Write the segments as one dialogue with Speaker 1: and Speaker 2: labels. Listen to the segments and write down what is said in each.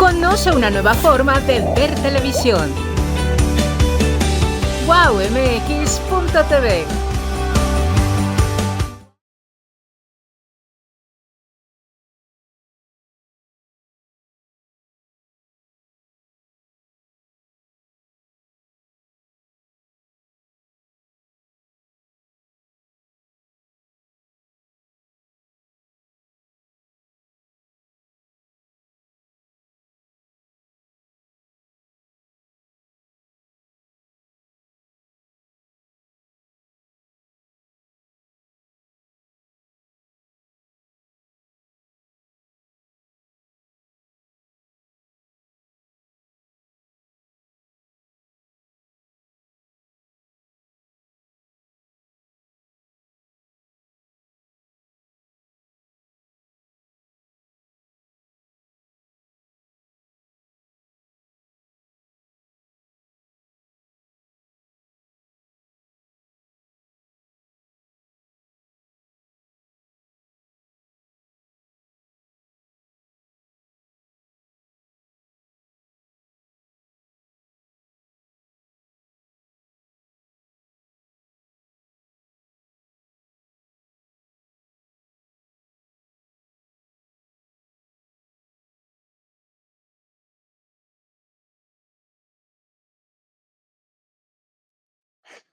Speaker 1: Conoce una nueva forma de ver televisión. wowmx.tv.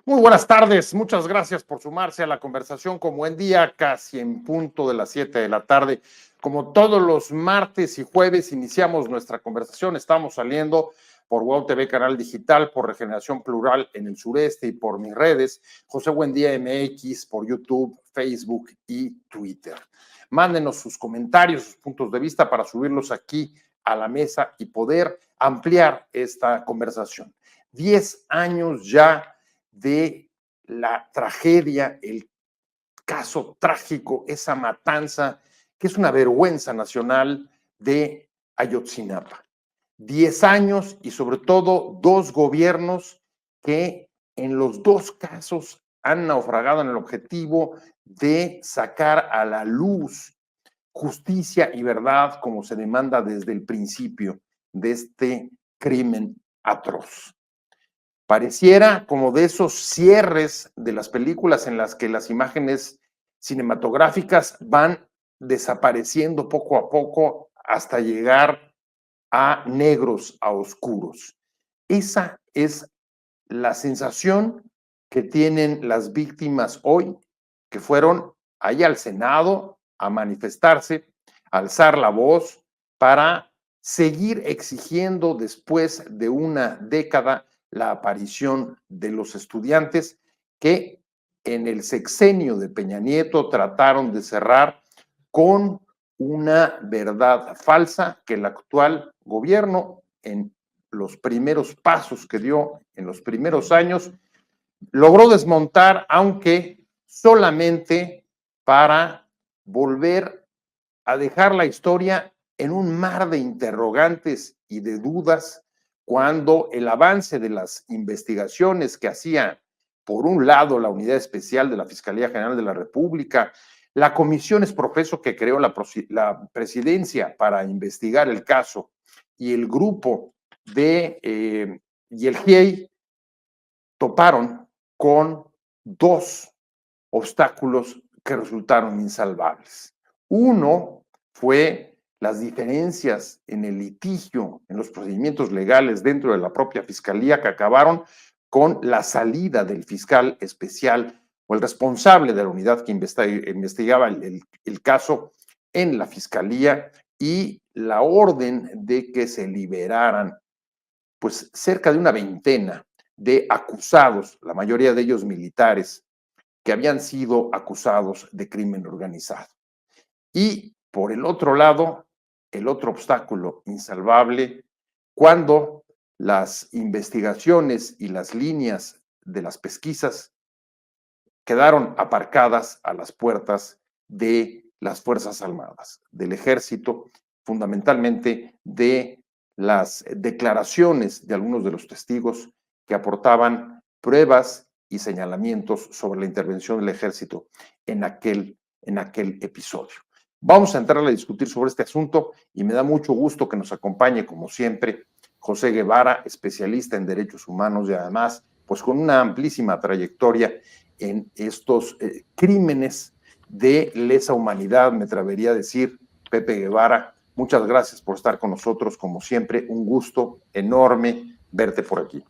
Speaker 2: Muy buenas tardes, muchas gracias por sumarse a la conversación con Buen Día, casi en punto de las 7 de la tarde. Como todos los martes y jueves iniciamos nuestra conversación, estamos saliendo por WOW TV Canal Digital, por Regeneración Plural en el sureste y por mis redes, José Buendía MX, por YouTube, Facebook y Twitter. Mándenos sus comentarios, sus puntos de vista para subirlos aquí a la mesa y poder ampliar esta conversación. 10 años ya de la tragedia, el caso trágico, esa matanza, que es una vergüenza nacional de Ayotzinapa. 10 años y sobre todo 2 gobiernos que en los 2 casos han naufragado en el objetivo de sacar a la luz justicia y verdad como se demanda desde el principio de este crimen atroz. Pareciera como de esos cierres de las películas en las que las imágenes cinematográficas van desapareciendo poco a poco hasta llegar a negros, a oscuros. Esa es la sensación que tienen las víctimas hoy, que fueron ahí al Senado a manifestarse, a alzar la voz para seguir exigiendo después de una década la aparición de los estudiantes que en el sexenio de Peña Nieto trataron de cerrar con una verdad falsa que el actual gobierno, en los primeros pasos que dio en los primeros años, logró desmontar, aunque solamente para volver a dejar la historia en un mar de interrogantes y de dudas, cuando el avance de las investigaciones que hacía, por un lado, la Unidad Especial de la Fiscalía General de la República, la comisión exprofeso que creó la presidencia para investigar el caso y el grupo y el GIEI toparon con 2 obstáculos que resultaron insalvables. Uno fue las diferencias en el litigio, en los procedimientos legales dentro de la propia fiscalía, que acabaron con la salida del fiscal especial o el responsable de la unidad que investigaba el caso en la fiscalía, y la orden de que se liberaran pues cerca de una veintena de acusados, la mayoría de ellos militares, que habían sido acusados de crimen organizado. Y por el otro lado, el otro obstáculo insalvable, cuando las investigaciones y las líneas de las pesquisas quedaron aparcadas a las puertas de las Fuerzas Armadas, del Ejército, fundamentalmente de las declaraciones de algunos de los testigos que aportaban pruebas y señalamientos sobre la intervención del Ejército en aquel episodio. Vamos a entrar a discutir sobre este asunto y me da mucho gusto que nos acompañe, como siempre, José Guevara, especialista en derechos humanos y además, pues con una amplísima trayectoria en estos crímenes de lesa humanidad, me atrevería a decir. Pepe Guevara, muchas gracias por estar con nosotros, como siempre, un gusto enorme verte por aquí.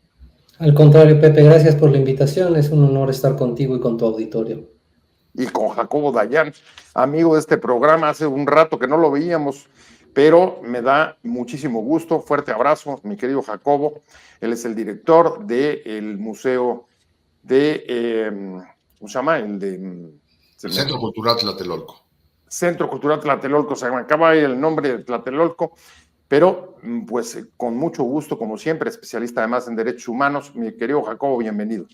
Speaker 3: Al contrario, Pepe, gracias por la invitación, es un honor estar contigo y con tu auditorio.
Speaker 2: Y con Jacobo Dayan, amigo de este programa, hace un rato que no lo veíamos, pero me da muchísimo gusto. Fuerte abrazo, mi querido Jacobo. Él es el director del Museo de, ¿cómo se llama?
Speaker 4: El Centro Cultural Tlatelolco.
Speaker 2: Centro Cultural Tlatelolco, se me acaba ahí el nombre de Tlatelolco, pero pues con mucho gusto, como siempre, especialista además en derechos humanos. Mi querido Jacobo, bienvenido.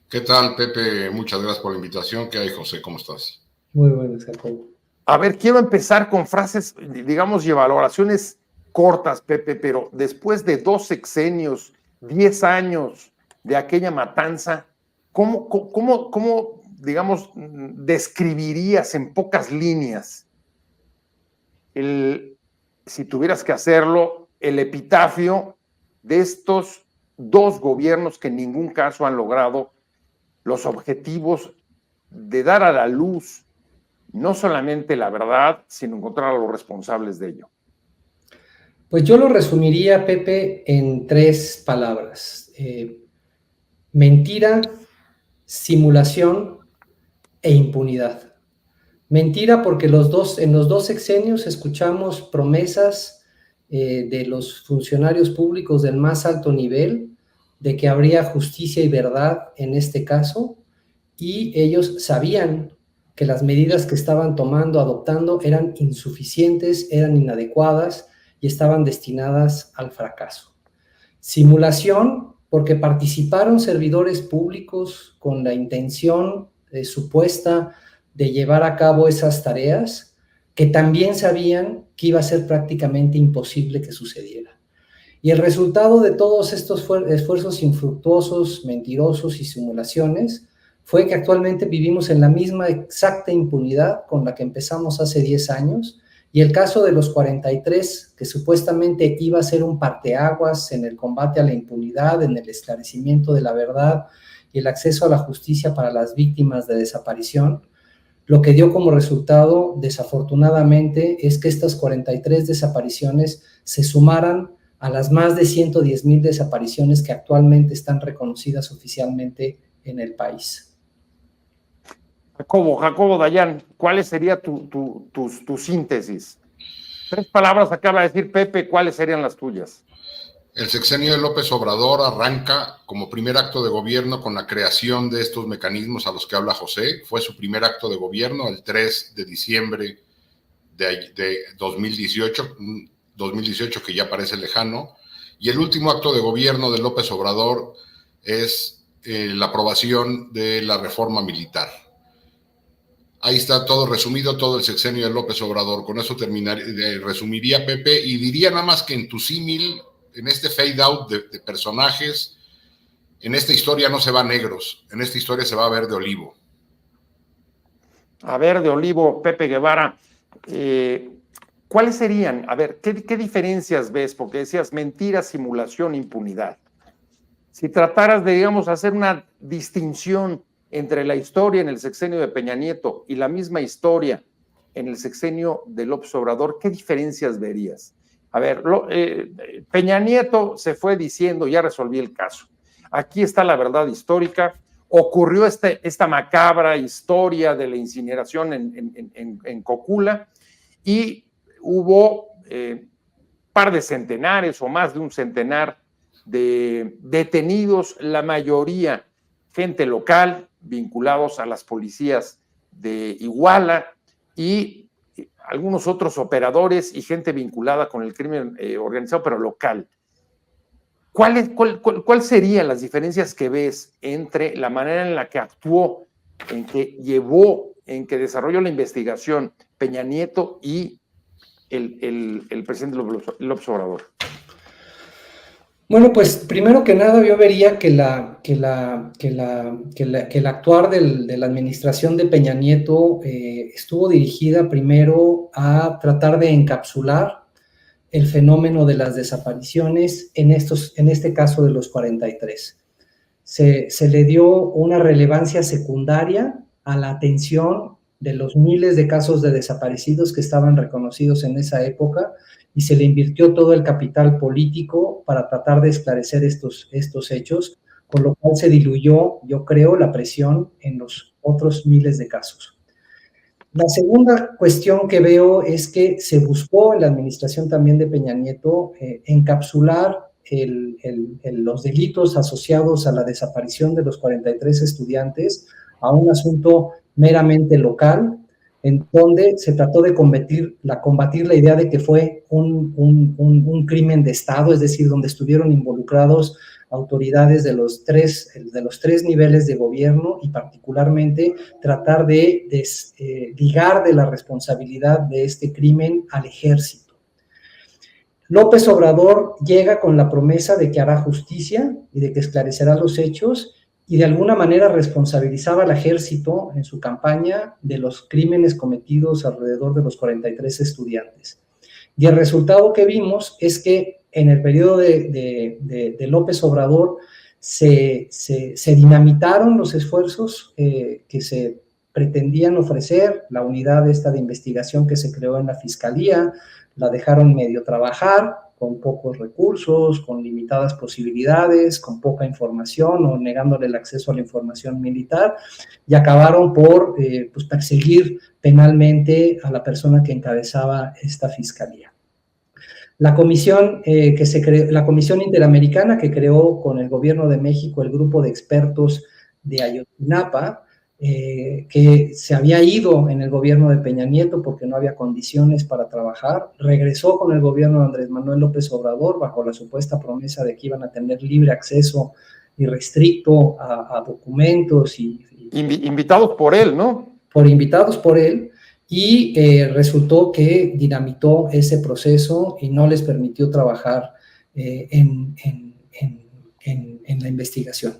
Speaker 4: ¿Qué tal, Pepe? Muchas gracias por la invitación. ¿Qué hay, José? ¿Cómo estás?
Speaker 3: Muy buenas, Jacobo.
Speaker 2: A ver, quiero empezar con frases, digamos, y valoraciones cortas, Pepe, pero después de 2 sexenios, 10 años de aquella matanza, ¿cómo digamos, describirías en pocas líneas, si tuvieras que hacerlo, el epitafio de estos 2 gobiernos que en ningún caso han logrado los objetivos de dar a la luz no solamente la verdad, sino encontrar a los responsables de ello?
Speaker 3: Pues yo lo resumiría, Pepe, en 3 palabras. Mentira, simulación e impunidad. Mentira porque en los dos sexenios escuchamos promesas de los funcionarios públicos del más alto nivel de que habría justicia y verdad en este caso, y ellos sabían que las medidas que estaban adoptando eran insuficientes, eran inadecuadas y estaban destinadas al fracaso. Simulación, porque participaron servidores públicos con la intención supuesta de llevar a cabo esas tareas, que también sabían que iba a ser prácticamente imposible que sucediera. Y el resultado de todos estos esfuerzos infructuosos, mentirosos y simulaciones fue que actualmente vivimos en la misma exacta impunidad con la que empezamos hace 10 años, y el caso de los 43, que supuestamente iba a ser un parteaguas en el combate a la impunidad, en el esclarecimiento de la verdad y el acceso a la justicia para las víctimas de desaparición, lo que dio como resultado, desafortunadamente, es que estas 43 desapariciones se sumaran a las más de 110,000 desapariciones que actualmente están reconocidas oficialmente en el país.
Speaker 2: Jacobo Dayan, ¿cuál sería tu síntesis? 3 palabras acaba de decir Pepe, ¿cuáles serían las tuyas?
Speaker 4: El sexenio de López Obrador arranca como primer acto de gobierno con la creación de estos mecanismos a los que habla José. Fue su primer acto de gobierno el 3 de diciembre de 2018 que ya parece lejano. Y el último acto de gobierno de López Obrador es la aprobación de la reforma militar. Ahí está todo resumido, todo el sexenio de López Obrador. Con eso resumiría, Pepe, y diría nada más que en tu símil, en este fade out de personajes, en esta historia no se va a negros, en esta historia se va a verde olivo.
Speaker 2: A verde olivo, Pepe Guevara, ¿cuáles serían? A ver, ¿qué diferencias ves? Porque decías mentira, simulación, impunidad. Si trataras de, digamos, hacer una distinción entre la historia en el sexenio de Peña Nieto y la misma historia en el sexenio de López Obrador, ¿qué diferencias verías? A ver, Peña Nieto se fue diciendo, ya resolví el caso. Aquí está la verdad histórica. Ocurrió esta macabra historia de la incineración en Cocula y hubo par de centenares o más de un centenar de detenidos, la mayoría gente local, vinculados a las policías de Iguala y algunos otros operadores y gente vinculada con el crimen organizado, pero local. ¿Cuál serían las diferencias que ves entre la manera en la que actuó, en que llevó, en que desarrolló la investigación Peña Nieto y el presidente López Obrador?
Speaker 3: Bueno, pues primero que nada yo vería que el actuar de la administración de Peña Nieto estuvo dirigida primero a tratar de encapsular el fenómeno de las desapariciones en este caso de los 43. Se le dio una relevancia secundaria a la atención de los miles de casos de desaparecidos que estaban reconocidos en esa época y se le invirtió todo el capital político para tratar de esclarecer estos hechos, con lo cual se diluyó, yo creo, la presión en los otros miles de casos. La segunda cuestión que veo es que se buscó en la administración también de Peña Nieto encapsular los delitos asociados a la desaparición de los 43 estudiantes a un asunto meramente local, en donde se trató de combatir la idea de que fue un crimen de Estado, es decir, donde estuvieron involucrados autoridades de los tres niveles de gobierno y particularmente tratar de ligar de la responsabilidad de este crimen al ejército. López Obrador llega con la promesa de que hará justicia y de que esclarecerá los hechos y de alguna manera responsabilizaba al ejército en su campaña de los crímenes cometidos alrededor de los 43 estudiantes. Y el resultado que vimos es que en el periodo de López Obrador se dinamitaron los esfuerzos que se pretendían ofrecer, la unidad esta de investigación que se creó en la Fiscalía, la dejaron medio trabajar, con pocos recursos, con limitadas posibilidades, con poca información o negándole el acceso a la información militar, y acabaron por pues perseguir penalmente a la persona que encabezaba esta fiscalía. La comisión, la Comisión Interamericana que creó con el Gobierno de México el grupo de expertos de Ayotzinapa, que se había ido en el gobierno de Peña Nieto porque no había condiciones para trabajar, regresó con el gobierno de Andrés Manuel López Obrador bajo la supuesta promesa de que iban a tener libre acceso irrestricto a documentos
Speaker 2: invitados por él, ¿no?
Speaker 3: Invitados por él, y resultó que dinamitó ese proceso y no les permitió trabajar en la investigación.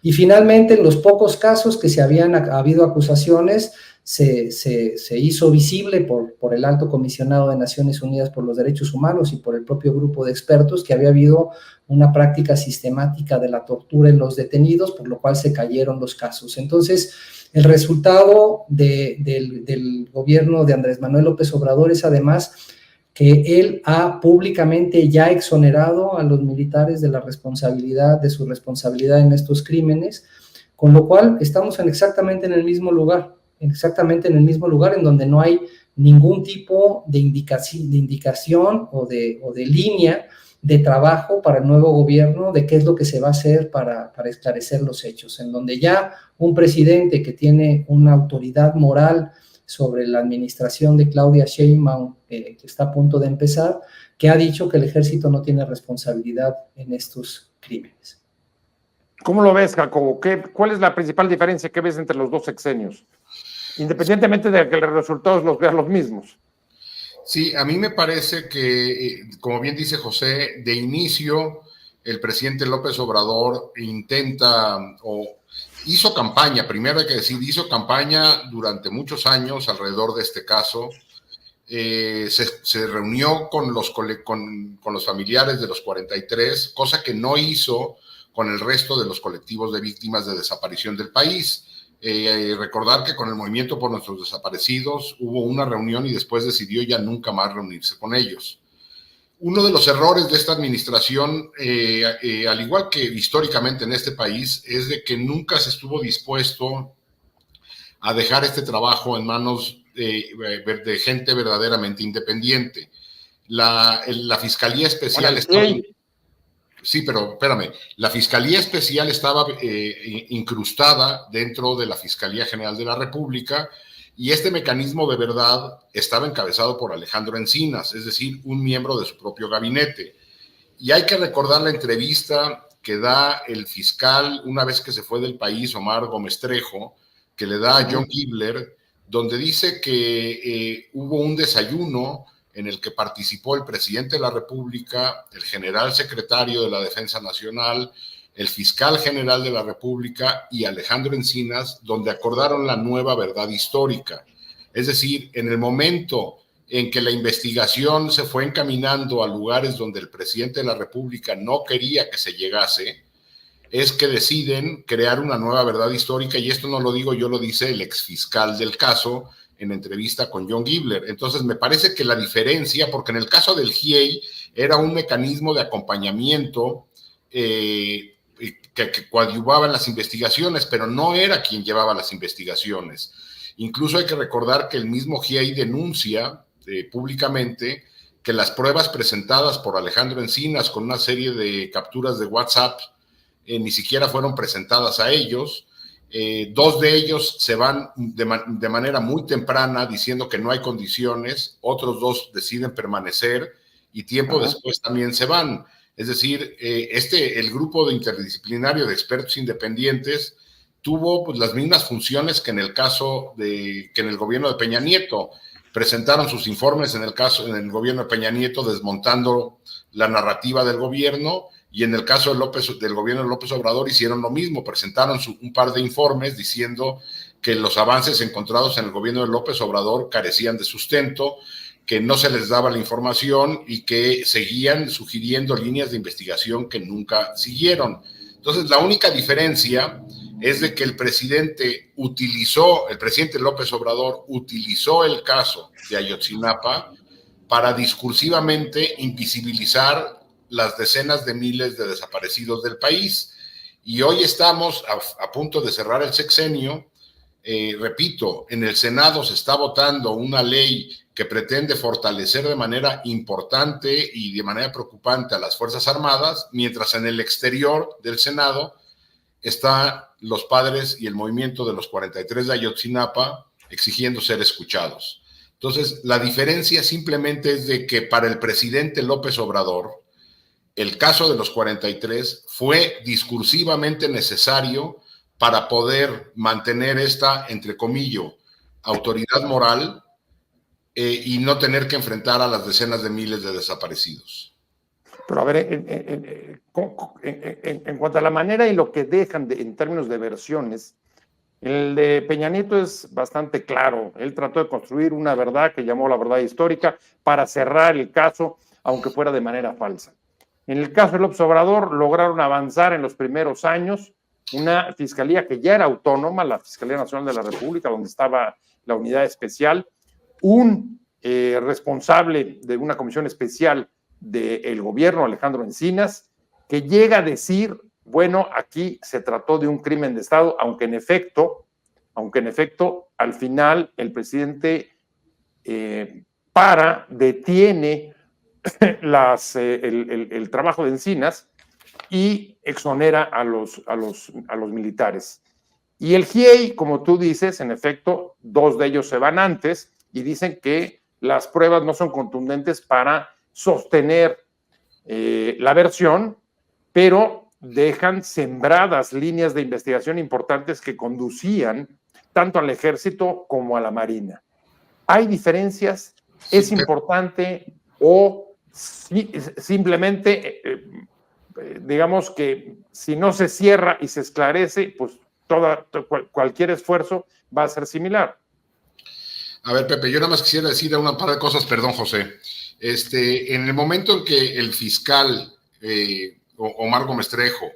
Speaker 3: Y finalmente, en los pocos casos que habían habido acusaciones, se hizo visible por el Alto Comisionado de Naciones Unidas por los Derechos Humanos y por el propio grupo de expertos que había habido una práctica sistemática de la tortura en los detenidos, por lo cual se cayeron los casos. Entonces, el resultado del gobierno de Andrés Manuel López Obrador es además que él ha públicamente ya exonerado a los militares de su responsabilidad en estos crímenes, con lo cual estamos exactamente en el mismo lugar en donde no hay ningún tipo de indicación o de línea de trabajo para el nuevo gobierno de qué es lo que se va a hacer para esclarecer los hechos, en donde ya un presidente que tiene una autoridad moral sobre la administración de Claudia Sheinbaum, que está a punto de empezar, que ha dicho que el ejército no tiene responsabilidad en estos crímenes.
Speaker 2: ¿Cómo lo ves, Jacobo? ¿Cuál es la principal diferencia que ves entre los dos sexenios? Independientemente de que los resultados los veas los mismos.
Speaker 4: Sí, a mí me parece que, como bien dice José, de inicio el presidente López Obrador hizo campaña, primero hay que decir, hizo campaña durante muchos años alrededor de este caso. Se reunió con los familiares de los 43, cosa que no hizo con el resto de los colectivos de víctimas de desaparición del país. Recordar que con el Movimiento por Nuestros Desaparecidos hubo una reunión y después decidió ya nunca más reunirse con ellos. Uno de los errores de esta administración, al igual que históricamente en este país, es de que nunca se estuvo dispuesto a dejar este trabajo en manos de gente verdaderamente independiente. La Fiscalía Especial Sí, pero espérame, la Fiscalía Especial estaba incrustada dentro de la Fiscalía General de la República y este mecanismo de verdad estaba encabezado por Alejandro Encinas, es decir, un miembro de su propio gabinete. Y hay que recordar la entrevista que da el fiscal una vez que se fue del país, Omar Gómez Trejo, que le da a John Gibler, donde dice que hubo un desayuno en el que participó el presidente de la República, el general secretario de la Defensa Nacional, el fiscal general de la República y Alejandro Encinas, donde acordaron la nueva verdad histórica. Es decir, en el momento en que la investigación se fue encaminando a lugares donde el presidente de la República no quería que se llegase, es que deciden crear una nueva verdad histórica, y esto no lo digo yo, lo dice el exfiscal del caso en entrevista con John Gibler. Entonces me parece que la diferencia, porque en el caso del GIEI era un mecanismo de acompañamiento que coadyuvaba en las investigaciones, pero no era quien llevaba las investigaciones. Incluso hay que recordar que el mismo GIEI denuncia públicamente que las pruebas presentadas por Alejandro Encinas con una serie de capturas de WhatsApp ni siquiera fueron presentadas a ellos. Dos de ellos se van de manera muy temprana diciendo que no hay condiciones, otros dos deciden permanecer y tiempo después también se van. Es decir, el grupo de interdisciplinario de expertos independientes tuvo pues, las mismas funciones que en el caso que en el gobierno de Peña Nieto. Presentaron sus informes en el gobierno de Peña Nieto desmontando la narrativa del gobierno, y en el caso del gobierno de López Obrador hicieron lo mismo, presentaron un par de informes diciendo que los avances encontrados en el gobierno de López Obrador carecían de sustento, que no se les daba la información y que seguían sugiriendo líneas de investigación que nunca siguieron. Entonces, la única diferencia es de que el presidente López Obrador utilizó el caso de Ayotzinapa para discursivamente invisibilizar las decenas de miles de desaparecidos del país. Y hoy estamos a punto de cerrar el sexenio. Repito, en el Senado se está votando una ley que pretende fortalecer de manera importante y de manera preocupante a las Fuerzas Armadas, mientras en el exterior del Senado están los padres y el movimiento de los 43 de Ayotzinapa exigiendo ser escuchados. Entonces, la diferencia simplemente es de que para el presidente López Obrador, el caso de los 43 fue discursivamente necesario para poder mantener esta, entre comillas, autoridad moral y no tener que enfrentar a las decenas de miles de desaparecidos.
Speaker 2: Pero a ver, en cuanto a la manera y lo que dejan en términos de versiones, el de Peña Nieto es bastante claro. Él trató de construir una verdad que llamó la verdad histórica para cerrar el caso, aunque fuera de manera falsa. En el caso de López Obrador, lograron avanzar en los primeros años una fiscalía que ya era autónoma, la Fiscalía Nacional de la República, donde estaba la unidad especial, un responsable de una comisión especial del gobierno, Alejandro Encinas, que llega a decir, bueno, aquí se trató de un crimen de Estado, aunque en efecto, al final el presidente detiene el trabajo de Encinas y exonera a los militares. Y el GIEI, como tú dices, en efecto, dos de ellos se van antes y dicen que las pruebas no son contundentes para sostener la versión, pero dejan sembradas líneas de investigación importantes que conducían tanto al ejército como a la marina. ¿Hay diferencias? ¿Es importante o simplemente, digamos que si no se cierra y se esclarece, pues cualquier esfuerzo va a ser similar?
Speaker 4: A ver, Pepe, yo nada más quisiera decir una par de cosas, perdón, José. En el momento en que el fiscal Omar Gómez Trejo,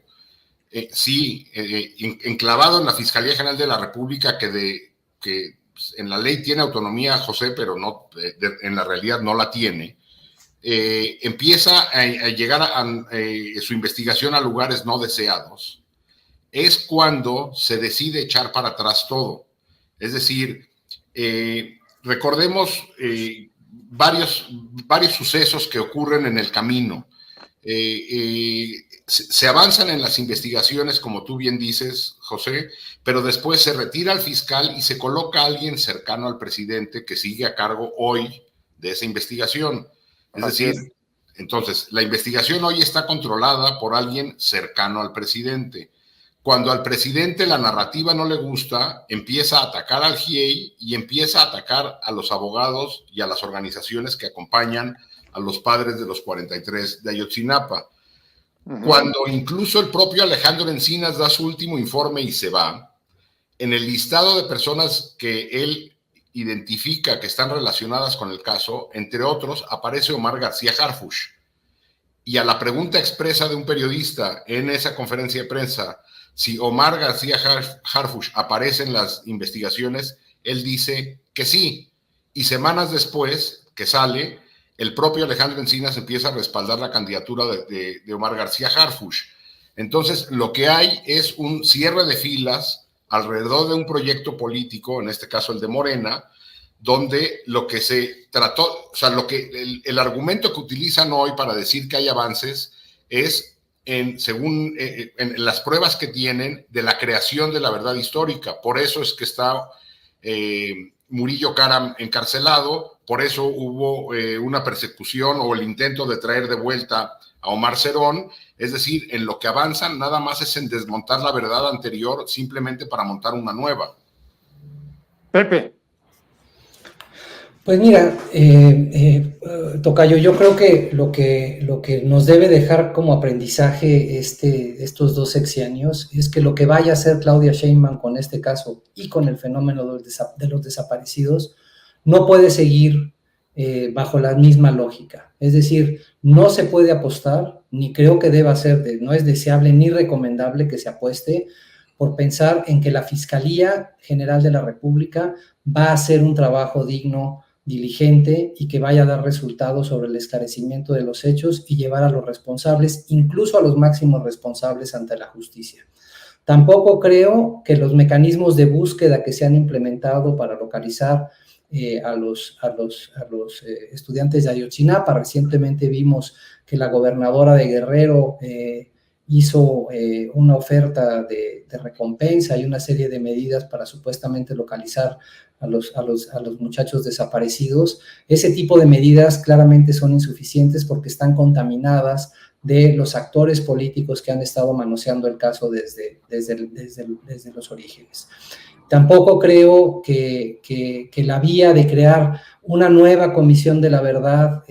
Speaker 4: enclavado en la Fiscalía General de la República, que en la ley tiene autonomía, José, pero no, en la realidad no la tiene, empieza a llegar su investigación a lugares no deseados, es cuando se decide echar para atrás todo. Es decir, recordemos varios sucesos que ocurren en el camino. Se avanzan en las investigaciones, como tú bien dices, José, pero después se retira al fiscal y se coloca a alguien cercano al presidente que sigue a cargo hoy de esa investigación. Es decir, entonces, la investigación hoy está controlada por alguien cercano al presidente. Cuando al presidente la narrativa no le gusta, empieza a atacar al GIEI y empieza a atacar a los abogados y a las organizaciones que acompañan a los padres de los 43 de Ayotzinapa. Cuando incluso el propio Alejandro Encinas da su último informe y se va, en el listado de personas que él identifica que están relacionadas con el caso, entre otros, aparece Omar García Harfuch. Y a la pregunta expresa de un periodista en esa conferencia de prensa, si Omar García Harfuch aparece en las investigaciones, él dice que sí. Y semanas después que sale, el propio Alejandro Encinas empieza a respaldar la candidatura de Omar García Harfuch. Entonces, lo que hay es un cierre de filas alrededor de un proyecto político, en este caso el de Morena, donde lo que se trató, o sea, el argumento que utilizan hoy para decir que hay avances es según las pruebas que tienen de la creación de la verdad histórica. Por eso es que está Murillo Karam encarcelado, por eso hubo una persecución o el intento de traer de vuelta a Omar Cerón. Es decir, en lo que avanzan nada más es en desmontar la verdad anterior simplemente para montar una nueva.
Speaker 2: Pepe.
Speaker 3: Pues mira, Tocayo, yo creo que lo que nos debe dejar como aprendizaje estos 2 sexenios es que lo que vaya a hacer Claudia Sheinbaum con este caso y con el fenómeno de los desaparecidos no puede seguir bajo la misma lógica. Es decir, no se puede apostar, ni creo que deba ser, no es deseable ni recomendable que se apueste por pensar en que la Fiscalía General de la República va a hacer un trabajo digno, diligente y que vaya a dar resultados sobre el esclarecimiento de los hechos y llevar a los responsables, incluso a los máximos responsables, ante la justicia. Tampoco creo que los mecanismos de búsqueda que se han implementado para localizar a los estudiantes de Ayotzinapa, recientemente vimos que la gobernadora de Guerrero hizo una oferta de recompensa y una serie de medidas para supuestamente localizar a los muchachos desaparecidos. Ese tipo de medidas claramente son insuficientes porque están contaminadas de los actores políticos que han estado manoseando el caso desde los orígenes. Tampoco creo que la vía de crear una nueva comisión de la verdad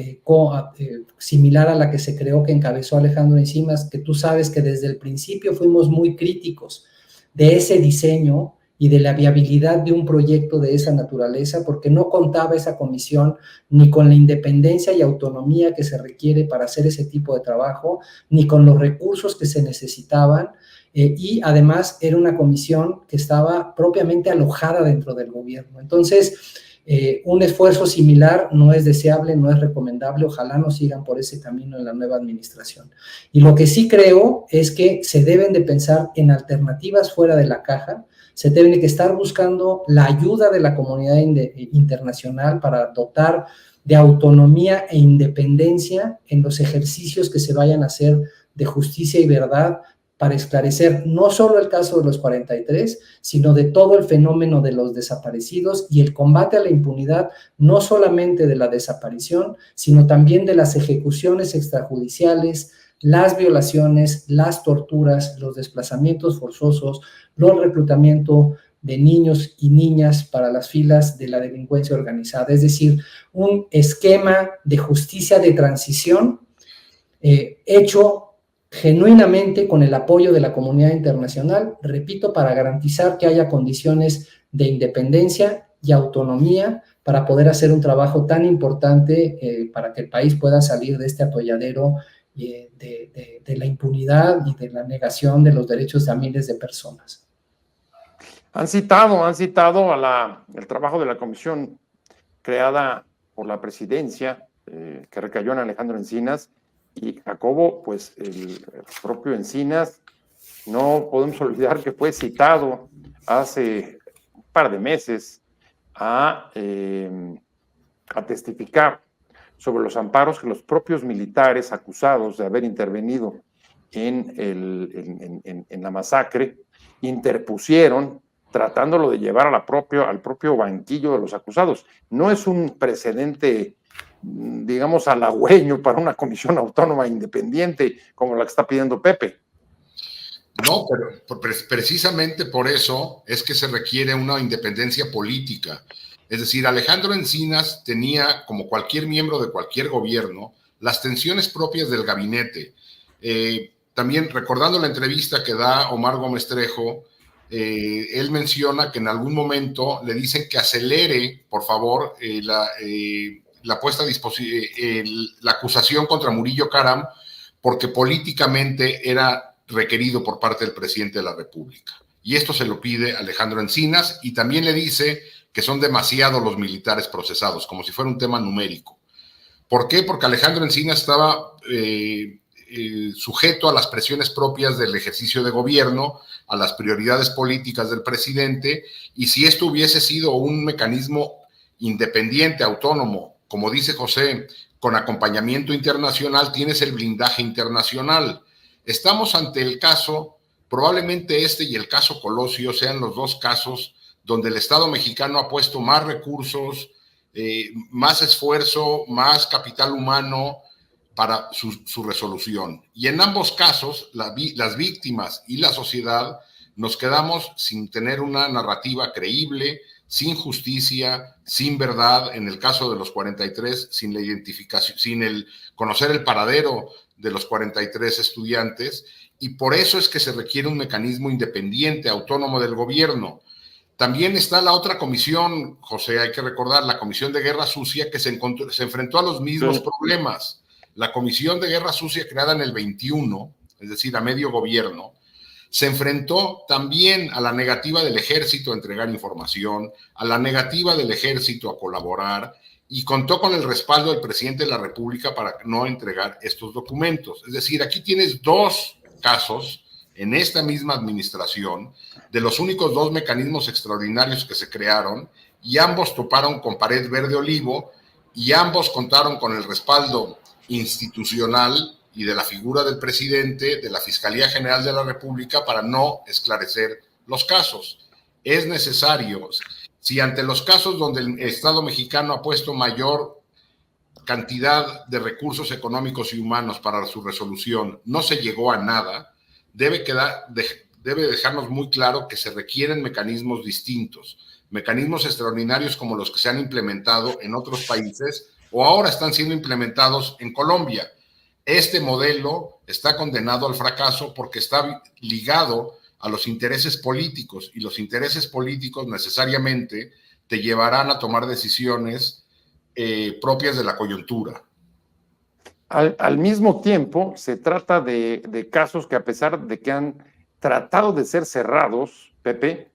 Speaker 3: similar a la que se creó, que encabezó Alejandro Encinas, que tú sabes que desde el principio fuimos muy críticos de ese diseño y de la viabilidad de un proyecto de esa naturaleza, porque no contaba esa comisión ni con la independencia y autonomía que se requiere para hacer ese tipo de trabajo, ni con los recursos que se necesitaban, y además era una comisión que estaba propiamente alojada dentro del gobierno. Entonces, un esfuerzo similar no es deseable, no es recomendable, ojalá no sigan por ese camino en la nueva administración. Y lo que sí creo es que se deben de pensar en alternativas fuera de la caja, se deben de estar buscando la ayuda de la comunidad internacional para dotar de autonomía e independencia en los ejercicios que se vayan a hacer de justicia y verdad, para esclarecer no solo el caso de los 43, sino de todo el fenómeno de los desaparecidos y el combate a la impunidad, no solamente de la desaparición, sino también de las ejecuciones extrajudiciales, las violaciones, las torturas, los desplazamientos forzosos, los reclutamientos de niños y niñas para las filas de la delincuencia organizada. Es decir, un esquema de justicia de transición hecho genuinamente con el apoyo de la comunidad internacional, repito, para garantizar que haya condiciones de independencia y autonomía para poder hacer un trabajo tan importante para que el país pueda salir de este atolladero de la impunidad y de la negación de los derechos de miles de personas.
Speaker 2: Han citado el trabajo de la comisión creada por la presidencia, que recayó en Alejandro Encinas, y Jacobo, pues el propio Encinas, no podemos olvidar que fue citado hace un par de meses a testificar sobre los amparos que los propios militares acusados de haber intervenido en la masacre interpusieron, tratándolo de llevar al propio banquillo de los acusados. No es un precedente, digamos, halagüeño para una comisión autónoma independiente como la que está pidiendo Pepe.
Speaker 4: No, pero precisamente por eso es que se requiere una independencia política. Es decir, Alejandro Encinas tenía, como cualquier miembro de cualquier gobierno, las tensiones propias del gabinete. También recordando la entrevista que da Omar Gómez Trejo, él menciona que en algún momento le dicen que acelere, por favor, la puesta a disposición, la acusación contra Murillo Karam, porque políticamente era requerido por parte del presidente de la República. Y esto se lo pide Alejandro Encinas, y también le dice que son demasiados los militares procesados, como si fuera un tema numérico. ¿Por qué? Porque Alejandro Encinas estaba sujeto a las presiones propias del ejercicio de gobierno, a las prioridades políticas del presidente, y si esto hubiese sido un mecanismo independiente, autónomo, como dice José, con acompañamiento internacional, tienes el blindaje internacional. Estamos ante el caso, probablemente este y el caso Colosio sean los dos casos donde el Estado mexicano ha puesto más recursos, más esfuerzo, más capital humano para su resolución. Y en ambos casos, las víctimas y la sociedad nos quedamos sin tener una narrativa creíble, sin justicia, sin verdad, en el caso de los 43, sin la identificación, sin el conocer el paradero de los 43 estudiantes, y por eso es que se requiere un mecanismo independiente, autónomo del gobierno. También está la otra comisión, José, hay que recordar, la Comisión de Guerra Sucia, que se enfrentó a los mismos problemas. La Comisión de Guerra Sucia, creada en el 21, es decir, a medio gobierno, se enfrentó también a la negativa del ejército a entregar información, a la negativa del ejército a colaborar, y contó con el respaldo del presidente de la República para no entregar estos documentos. Es decir, aquí tienes dos casos en esta misma administración de los únicos dos mecanismos extraordinarios que se crearon, y ambos toparon con pared verde olivo, y ambos contaron con el respaldo institucional y de la figura del presidente, de la Fiscalía General de la República, para no esclarecer los casos. Es necesario, si ante los casos donde el Estado mexicano ha puesto mayor cantidad de recursos económicos y humanos para su resolución, no se llegó a nada, debe dejarnos muy claro que se requieren mecanismos distintos, mecanismos extraordinarios como los que se han implementado en otros países o ahora están siendo implementados en Colombia. Este modelo está condenado al fracaso porque está ligado a los intereses políticos, y los intereses políticos necesariamente te llevarán a tomar decisiones propias de la coyuntura.
Speaker 2: Al mismo tiempo, se trata de casos que, a pesar de que han tratado de ser cerrados, Pepe,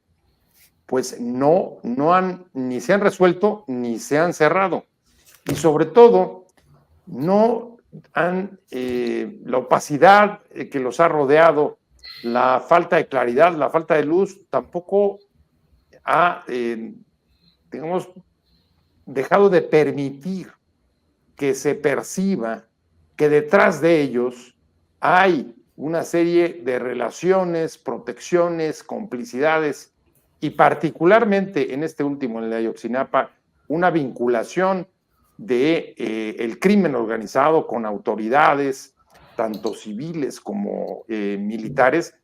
Speaker 2: pues no han ni se han resuelto ni se han cerrado. Y sobre todo, no han la opacidad que los ha rodeado, la falta de claridad, la falta de luz, tampoco ha, digamos, dejado de permitir que se perciba que detrás de ellos hay una serie de relaciones, protecciones, complicidades, y particularmente en este último, en el de Ayotzinapa, una vinculación de el crimen organizado con autoridades, tanto civiles como militares,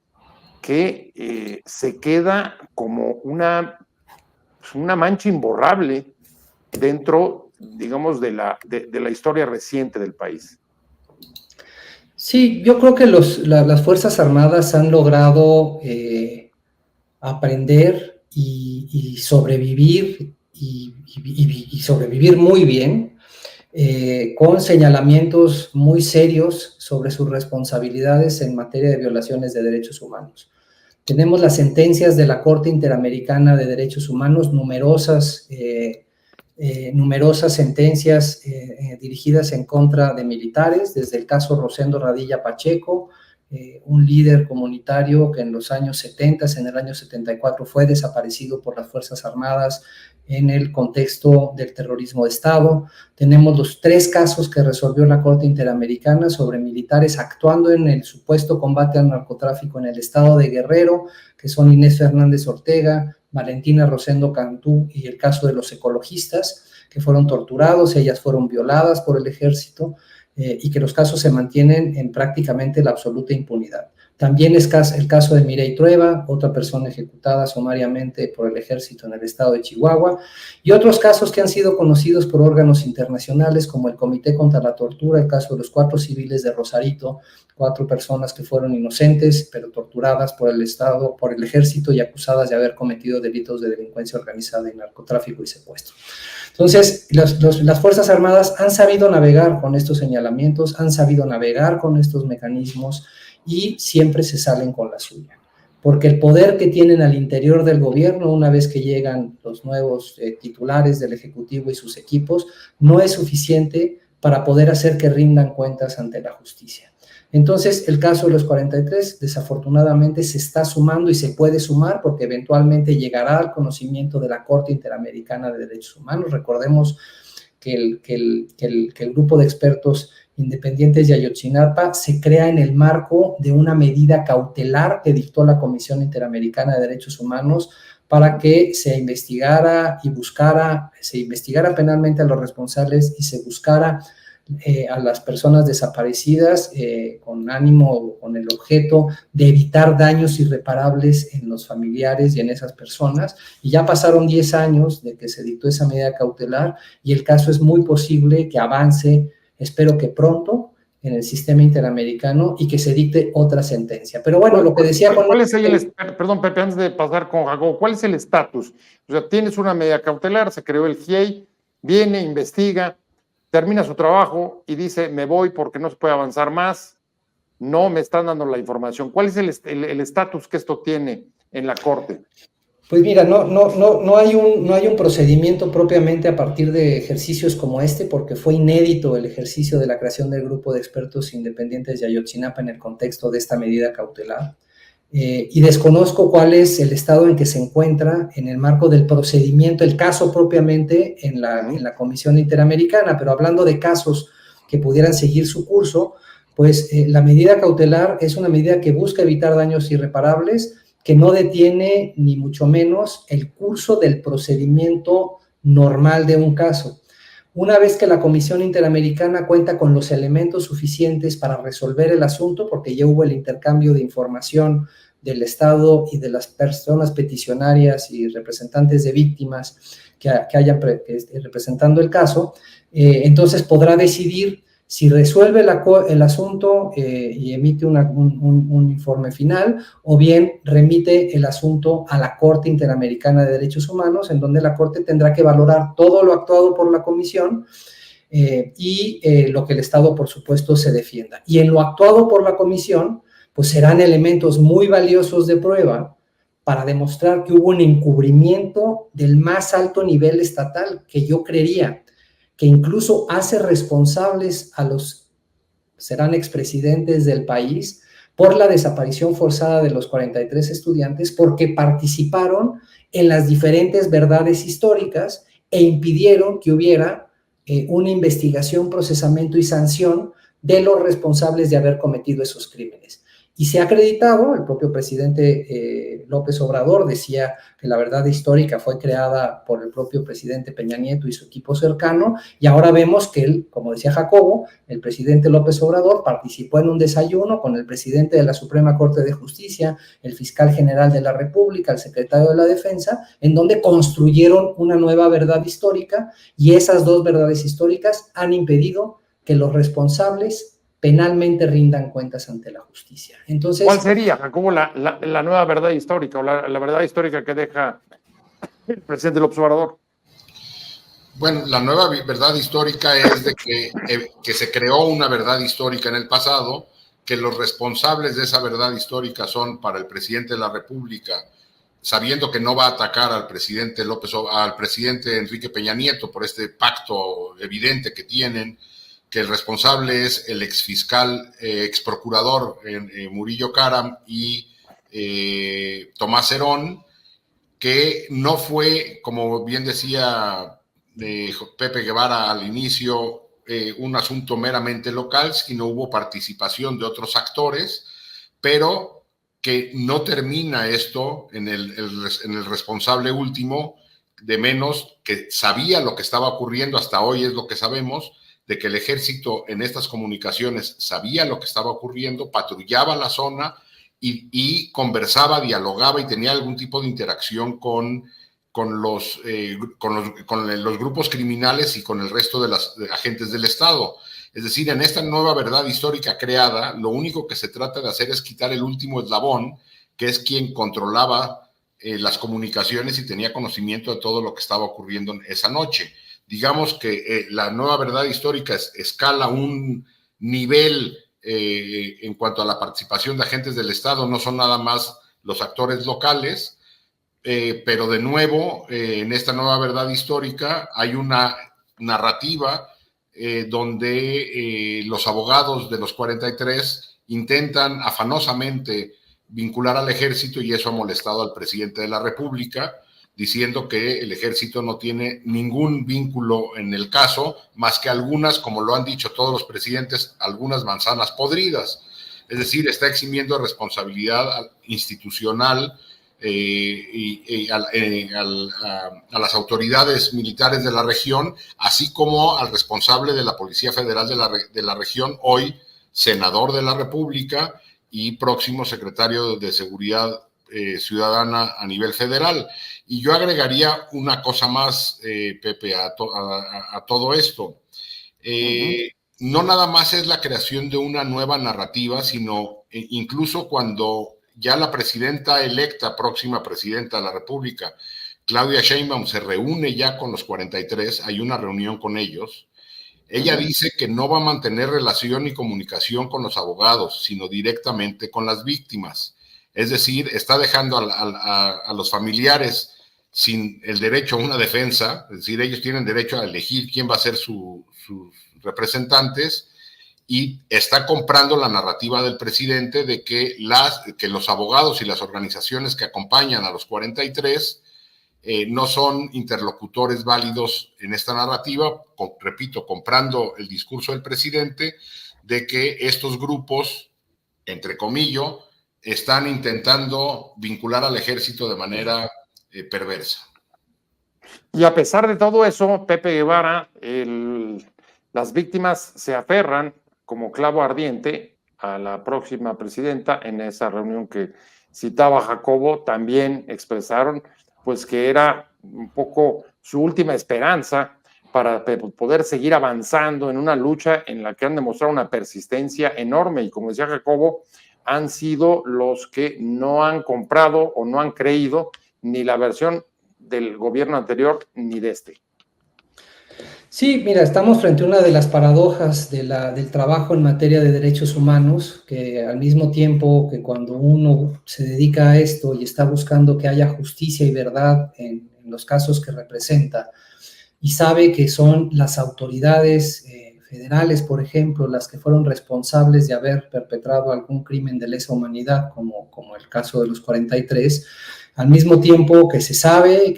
Speaker 2: que se queda como una mancha imborrable dentro, digamos, de la historia reciente del país.
Speaker 3: Sí, yo creo que las Fuerzas Armadas han logrado aprender y sobrevivir, y sobrevivir muy bien, con señalamientos muy serios sobre sus responsabilidades en materia de violaciones de derechos humanos. Tenemos las sentencias de la Corte Interamericana de Derechos Humanos, numerosas sentencias dirigidas en contra de militares, desde el caso Rosendo Radilla Pacheco, un líder comunitario que en los años 70, en el año 74, fue desaparecido por las Fuerzas Armadas en el contexto del terrorismo de Estado. Tenemos los 3 casos que resolvió la Corte Interamericana sobre militares actuando en el supuesto combate al narcotráfico en el estado de Guerrero, que son Inés Fernández Ortega, Valentina Rosendo Cantú, y el caso de los ecologistas, que fueron torturados, ellas fueron violadas por el ejército. y que los casos se mantienen en prácticamente la absoluta impunidad. También es el caso de Mireille Trueba, otra persona ejecutada sumariamente por el ejército en el estado de Chihuahua, y otros casos que han sido conocidos por órganos internacionales como el Comité contra la Tortura, el caso de los 4 civiles de Rosarito, 4 personas que fueron inocentes, pero torturadas por el Estado, por el ejército y acusadas de haber cometido delitos de delincuencia organizada y narcotráfico y secuestro. Entonces, las Fuerzas Armadas han sabido navegar con estos señalamientos, han sabido navegar con estos mecanismos, y siempre se salen con la suya, porque el poder que tienen al interior del gobierno, una vez que llegan los nuevos titulares del Ejecutivo y sus equipos, no es suficiente para poder hacer que rindan cuentas ante la justicia. Entonces, el caso de los 43, desafortunadamente, se está sumando y se puede sumar porque eventualmente llegará al conocimiento de la Corte Interamericana de Derechos Humanos. Recordemos que el grupo de expertos independientes de Ayotzinapa se crea en el marco de una medida cautelar que dictó la Comisión Interamericana de Derechos Humanos para que se investigara penalmente a los responsables y se buscara a las personas desaparecidas con ánimo, con el objeto de evitar daños irreparables en los familiares y en esas personas. Y ya pasaron 10 años de que se dictó esa medida cautelar y el caso es muy posible que avance, espero que pronto, en el sistema interamericano y que se dicte otra sentencia. Pero bueno, lo que decía...
Speaker 2: ¿Cuál es perdón, Pepe, antes de pasar con Jacobo, ¿cuál es el estatus? O sea, tienes una medida cautelar, se creó el GIEI, viene, investiga, termina su trabajo y dice, me voy porque no se puede avanzar más, no me están dando la información. ¿Cuál es el estatus que esto tiene en la Corte?
Speaker 3: Pues mira, no hay un procedimiento propiamente a partir de ejercicios como este, porque fue inédito el ejercicio de la creación del grupo de expertos independientes de Ayotzinapa en el contexto de esta medida cautelar. Y desconozco cuál es el estado en que se encuentra en el marco del procedimiento, el caso propiamente en la Comisión Interamericana, pero hablando de casos que pudieran seguir su curso, pues la medida cautelar es una medida que busca evitar daños irreparables, que no detiene ni mucho menos el curso del procedimiento normal de un caso. Una vez que la Comisión Interamericana cuenta con los elementos suficientes para resolver el asunto, porque ya hubo el intercambio de información del Estado y de las personas peticionarias y representantes de víctimas que hayan representando el caso, entonces podrá decidir si resuelve el asunto y emite un informe final, o bien remite el asunto a la Corte Interamericana de Derechos Humanos, en donde la Corte tendrá que valorar todo lo actuado por la Comisión y lo que el Estado, por supuesto, se defienda. Y en lo actuado por la Comisión, pues serán elementos muy valiosos de prueba para demostrar que hubo un encubrimiento del más alto nivel estatal, que yo creería que incluso hace responsables serán expresidentes del país por la desaparición forzada de los 43 estudiantes, porque participaron en las diferentes verdades históricas e impidieron que hubiera una investigación, procesamiento y sanción de los responsables de haber cometido esos crímenes. Y se ha acreditado, el propio presidente López Obrador decía que la verdad histórica fue creada por el propio presidente Peña Nieto y su equipo cercano, y ahora vemos que él, como decía Jacobo, el presidente López Obrador participó en un desayuno con el presidente de la Suprema Corte de Justicia, el fiscal general de la República, el secretario de la Defensa, en donde construyeron una nueva verdad histórica, y esas dos verdades históricas han impedido que los responsables penalmente rindan cuentas ante la justicia. Entonces,
Speaker 2: ¿cuál sería, Jacobo, la nueva verdad histórica o la verdad histórica que deja el presidente López Obrador?
Speaker 4: Bueno, la nueva verdad histórica es de que se creó una verdad histórica en el pasado, que los responsables de esa verdad histórica son para el presidente de la República, sabiendo que no va a atacar al presidente Enrique Peña Nieto por este pacto evidente que tienen, que el responsable es el exfiscal, exprocurador Murillo Karam y Tomás Herón, que no fue, como bien decía Pepe Guevara al inicio, un asunto meramente local, sino hubo participación de otros actores, pero que no termina esto en el responsable último, de menos que sabía lo que estaba ocurriendo, hasta hoy es lo que sabemos, de que el ejército en estas comunicaciones sabía lo que estaba ocurriendo, patrullaba la zona y conversaba, dialogaba y tenía algún tipo de interacción con los grupos criminales y con el resto de los agentes del Estado. Es decir, en esta nueva verdad histórica creada, lo único que se trata de hacer es quitar el último eslabón, que es quien controlaba las comunicaciones y tenía conocimiento de todo lo que estaba ocurriendo esa noche. Digamos que la nueva verdad histórica escala un nivel en cuanto a la participación de agentes del Estado, no son nada más los actores locales, pero de nuevo, en esta nueva verdad histórica hay una narrativa donde los abogados de los 43 intentan afanosamente vincular al ejército, y eso ha molestado al presidente de la República, diciendo que el ejército no tiene ningún vínculo en el caso, más que algunas, como lo han dicho todos los presidentes, algunas manzanas podridas. Es decir, está eximiendo de responsabilidad institucional a las autoridades militares de la región, así como al responsable de la Policía Federal de la región, hoy senador de la República y próximo secretario de Seguridad Ciudadana a nivel federal. Y yo agregaría una cosa más, Pepe, a todo esto. No nada más es la creación de una nueva narrativa, sino incluso cuando ya la presidenta electa, próxima presidenta de la República, Claudia Sheinbaum, se reúne ya con los 43, hay una reunión con ellos. Ella dice que no va a mantener relación ni comunicación con los abogados, sino directamente con las víctimas. Es decir, está dejando a los familiares sin el derecho a una defensa, es decir, ellos tienen derecho a elegir quién va a ser sus representantes, y está comprando la narrativa del presidente de que los abogados y las organizaciones que acompañan a los 43 no son interlocutores válidos en esta narrativa, repito, comprando el discurso del presidente de que estos grupos, entre comillas, están intentando vincular al ejército de manera perversa.
Speaker 2: Y a pesar de todo eso, Pepe Guevara, las víctimas se aferran como clavo ardiente a la próxima presidenta. En esa reunión que citaba Jacobo, también expresaron pues que era un poco su última esperanza para poder seguir avanzando en una lucha en la que han demostrado una persistencia enorme, y como decía Jacobo, han sido los que no han comprado o no han creído ni la versión del gobierno anterior ni de este.
Speaker 3: Sí, mira, estamos frente a una de las paradojas del trabajo en materia de derechos humanos, que al mismo tiempo que cuando uno se dedica a esto y está buscando que haya justicia y verdad en los casos que representa, y sabe que son las autoridades federales, por ejemplo, las que fueron responsables de haber perpetrado algún crimen de lesa humanidad, como el caso de los 43, al mismo tiempo que se sabe,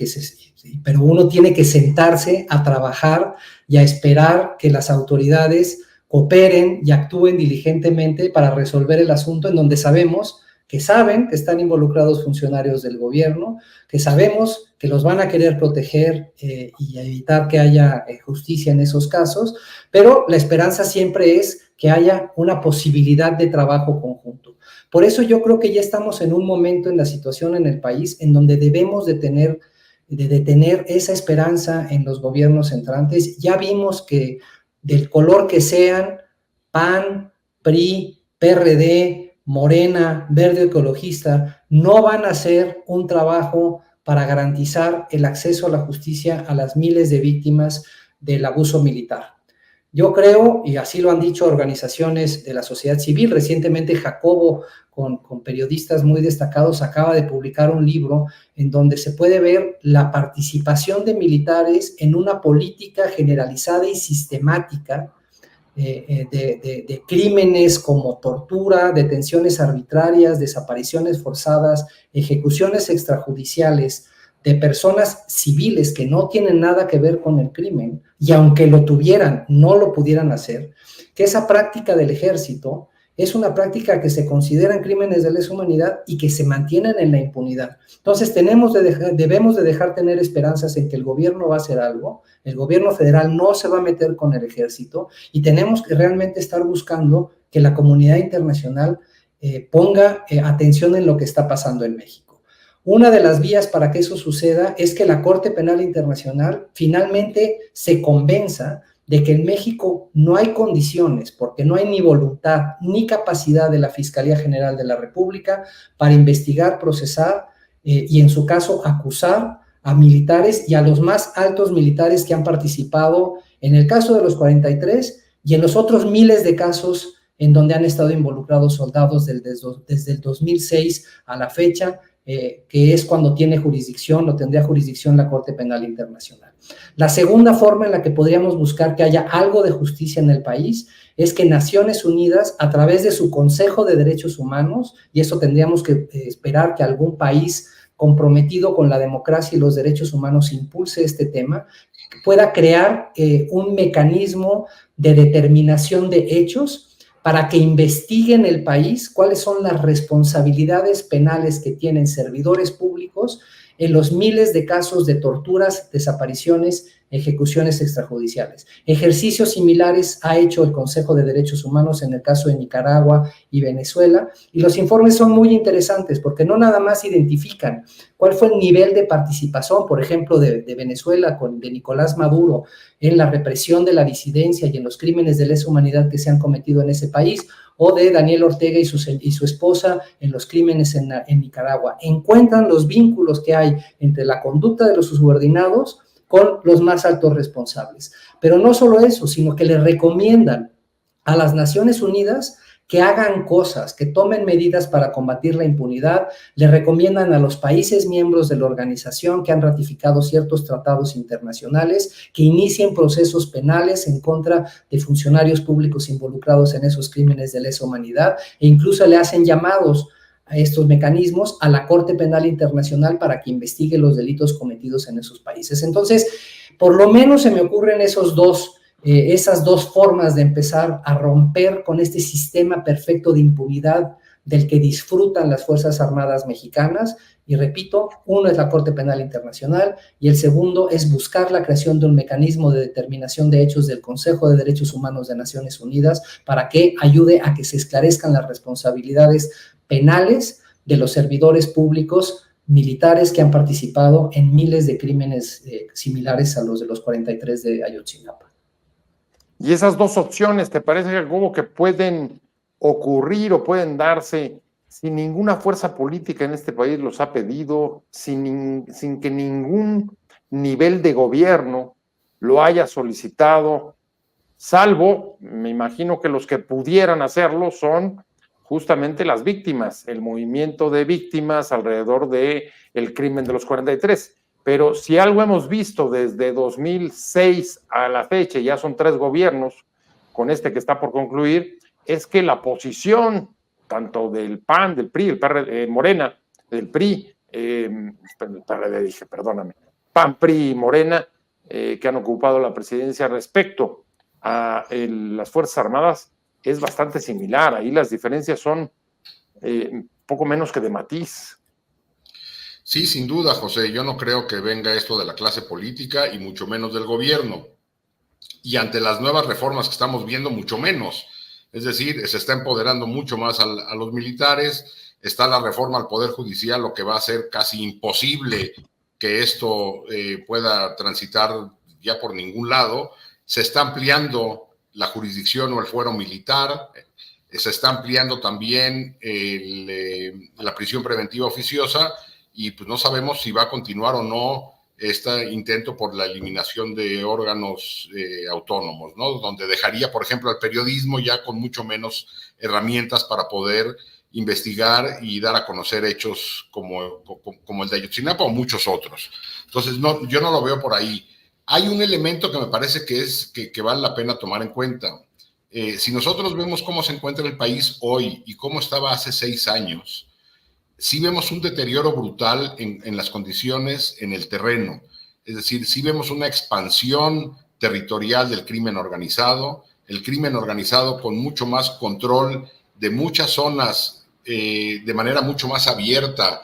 Speaker 3: pero uno tiene que sentarse a trabajar y a esperar que las autoridades cooperen y actúen diligentemente para resolver el asunto, en donde sabemos que están involucrados funcionarios del gobierno, que sabemos que los van a querer proteger y evitar que haya justicia en esos casos, pero la esperanza siempre es que haya una posibilidad de trabajo conjunto. Por eso yo creo que ya estamos en un momento en la situación en el país en donde debemos de tener esa esperanza en los gobiernos entrantes. Ya vimos que del color que sean, PAN, PRI, PRD, Morena, Verde Ecologista, no van a hacer un trabajo para garantizar el acceso a la justicia a las miles de víctimas del abuso militar. Yo creo, y así lo han dicho organizaciones de la sociedad civil, recientemente Jacobo, con periodistas muy destacados, acaba de publicar un libro en donde se puede ver la participación de militares en una política generalizada y sistemática de crímenes como tortura, detenciones arbitrarias, desapariciones forzadas, ejecuciones extrajudiciales de personas civiles que no tienen nada que ver con el crimen, y aunque lo tuvieran, no lo pudieran hacer, que esa práctica del ejército es una práctica que se consideran crímenes de lesa humanidad y que se mantienen en la impunidad. Entonces debemos de dejar tener esperanzas en que el gobierno va a hacer algo, el gobierno federal no se va a meter con el ejército y tenemos que realmente estar buscando que la comunidad internacional ponga atención en lo que está pasando en México. Una de las vías para que eso suceda es que la Corte Penal Internacional finalmente se convenza de que en México no hay condiciones, porque no hay ni voluntad ni capacidad de la Fiscalía General de la República para investigar, procesar y en su caso acusar a militares y a los más altos militares que han participado en el caso de los 43 y en los otros miles de casos en donde han estado involucrados soldados desde el 2006 a la fecha, que es cuando tiene jurisdicción o tendría jurisdicción la Corte Penal Internacional. La segunda forma en la que podríamos buscar que haya algo de justicia en el país es que Naciones Unidas, a través de su Consejo de Derechos Humanos, y eso tendríamos que esperar que algún país comprometido con la democracia y los derechos humanos impulse este tema, pueda crear un mecanismo de determinación de hechos para que investigue en el país cuáles son las responsabilidades penales que tienen servidores públicos en los miles de casos de torturas, desapariciones, ejecuciones extrajudiciales. Ejercicios similares ha hecho el Consejo de Derechos Humanos en el caso de Nicaragua y Venezuela, y los informes son muy interesantes porque no nada más identifican cuál fue el nivel de participación, por ejemplo, de Venezuela, de Nicolás Maduro, en la represión de la disidencia y en los crímenes de lesa humanidad que se han cometido en ese país, o de Daniel Ortega y su esposa en los crímenes en Nicaragua. Encuentran los vínculos que hay entre la conducta de los subordinados con los más altos responsables. Pero no solo eso, sino que le recomiendan a las Naciones Unidas que hagan cosas, que tomen medidas para combatir la impunidad, le recomiendan a los países miembros de la organización que han ratificado ciertos tratados internacionales que inicien procesos penales en contra de funcionarios públicos involucrados en esos crímenes de lesa humanidad e incluso le hacen llamados a estos mecanismos a la Corte Penal Internacional para que investigue los delitos cometidos en esos países. Entonces, por lo menos se me ocurren esas dos formas de empezar a romper con este sistema perfecto de impunidad del que disfrutan las Fuerzas Armadas mexicanas. Y repito, uno es la Corte Penal Internacional y el segundo es buscar la creación de un mecanismo de determinación de hechos del Consejo de Derechos Humanos de Naciones Unidas para que ayude a que se esclarezcan las responsabilidades penales de los servidores públicos militares que han participado en miles de crímenes similares a los de los 43 de Ayotzinapa.
Speaker 2: Y esas dos opciones, ¿te parece, Jacobo, que pueden ocurrir o pueden darse sin ninguna fuerza política en este país los ha pedido, sin que ningún nivel de gobierno lo haya solicitado, salvo, me imagino que los que pudieran hacerlo son justamente las víctimas, el movimiento de víctimas alrededor del crimen de los 43? Pero si algo hemos visto desde 2006 a la fecha, ya son 3 gobiernos, con este que está por concluir, es que la posición tanto del PAN, del PRI, el PRD, Morena, del PRI, PAN, PRI y Morena, que han ocupado la presidencia respecto a las Fuerzas Armadas, es bastante similar. Ahí las diferencias son poco menos que de matiz.
Speaker 4: Sí, sin duda, José. Yo no creo que venga esto de la clase política y mucho menos del gobierno. Y ante las nuevas reformas que estamos viendo, mucho menos. Es decir, se está empoderando mucho más a los militares, está la reforma al Poder Judicial, lo que va a hacer casi imposible que esto pueda transitar ya por ningún lado. Se está ampliando la jurisdicción o el fuero militar, se está ampliando también la prisión preventiva oficiosa, y pues no sabemos si va a continuar o no este intento por la eliminación de órganos autónomos, ¿no? Donde dejaría, por ejemplo, al periodismo ya con mucho menos herramientas para poder investigar y dar a conocer hechos como el de Ayotzinapa o muchos otros. Entonces, no, yo no lo veo por ahí. Hay un elemento que me parece que vale la pena tomar en cuenta. Si nosotros vemos cómo se encuentra el país hoy y cómo estaba hace 6 años, sí vemos un deterioro brutal en las condiciones en el terreno. Es decir, sí vemos una expansión territorial del crimen organizado, el crimen organizado con mucho más control de muchas zonas de manera mucho más abierta,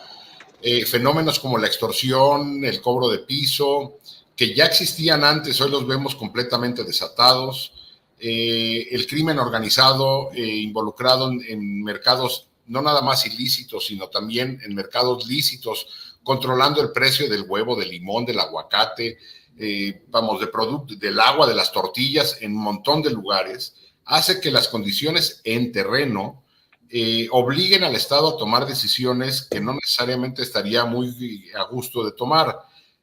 Speaker 4: fenómenos como la extorsión, el cobro de piso, que ya existían antes, hoy los vemos completamente desatados, el crimen organizado involucrado en mercados no nada más ilícitos, sino también en mercados lícitos, controlando el precio del huevo, del limón, del aguacate, vamos, de producto, del agua, de las tortillas, en un montón de lugares, hace que las condiciones en terreno obliguen al Estado a tomar decisiones que no necesariamente estaría muy a gusto de tomar.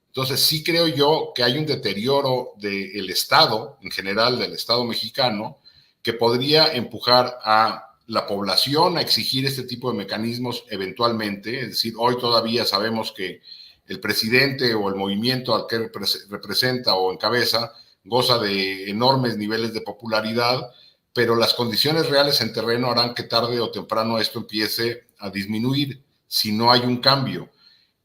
Speaker 4: Entonces, sí creo yo que hay un deterioro del Estado, en general del Estado mexicano, que podría empujar a la población a exigir este tipo de mecanismos eventualmente. Es decir, hoy todavía sabemos que el presidente o el movimiento al que representa o encabeza goza de enormes niveles de popularidad, pero las condiciones reales en terreno harán que tarde o temprano esto empiece a disminuir si no hay un cambio.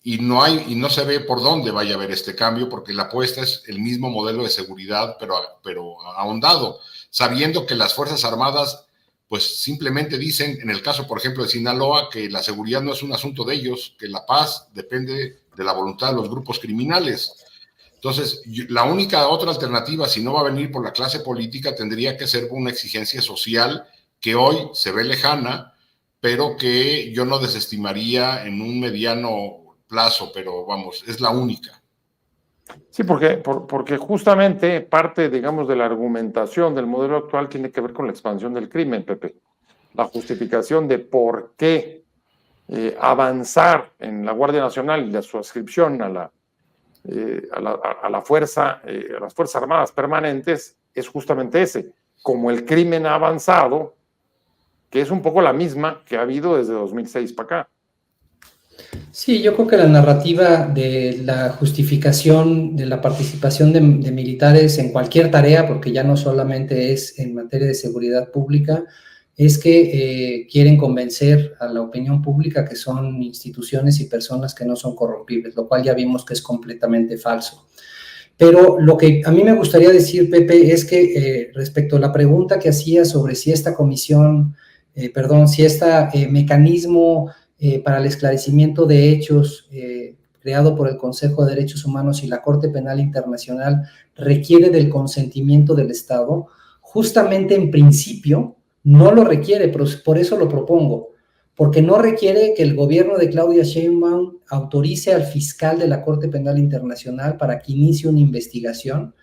Speaker 4: Y no se ve por dónde vaya a haber este cambio, porque la apuesta es el mismo modelo de seguridad, pero ahondado, sabiendo que las Fuerzas Armadas pues simplemente dicen, en el caso, por ejemplo, de Sinaloa, que la seguridad no es un asunto de ellos, que la paz depende de la voluntad de los grupos criminales. Entonces, la única otra alternativa, si no va a venir por la clase política, tendría que ser una exigencia social que hoy se ve lejana, pero que yo no desestimaría en un mediano plazo, pero vamos, es la única.
Speaker 2: Sí, porque justamente parte, digamos, de la argumentación del modelo actual tiene que ver con la expansión del crimen, Pepe. La justificación de por qué avanzar en la Guardia Nacional y su adscripción a la fuerza, a las Fuerzas Armadas permanentes, es justamente ese. Como el crimen ha avanzado, que es un poco la misma que ha habido desde 2006 para acá.
Speaker 3: Sí, yo creo que la narrativa de la justificación de la participación de militares en cualquier tarea, porque ya no solamente es en materia de seguridad pública, es que quieren convencer a la opinión pública que son instituciones y personas que no son corrompibles, lo cual ya vimos que es completamente falso. Pero lo que a mí me gustaría decir, Pepe, es que respecto a la pregunta que hacía sobre si esta comisión, si este mecanismo para el esclarecimiento de hechos creado por el Consejo de Derechos Humanos y la Corte Penal Internacional requiere del consentimiento del Estado, justamente en principio no lo requiere, pero por eso lo propongo, porque no requiere que el gobierno de Claudia Sheinbaum autorice al fiscal de la Corte Penal Internacional para que inicie una investigación.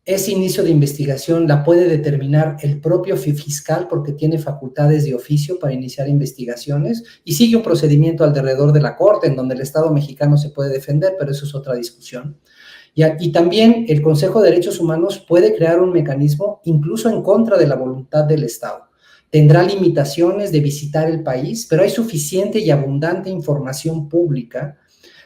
Speaker 3: Ese inicio de investigación la puede determinar el propio fiscal porque tiene facultades de oficio para iniciar investigaciones y sigue un procedimiento alrededor de la Corte en donde el Estado mexicano se puede defender, pero eso es otra discusión. Y también el Consejo de Derechos Humanos puede crear un mecanismo incluso en contra de la voluntad del Estado. Tendrá limitaciones de visitar el país, pero hay suficiente y abundante información pública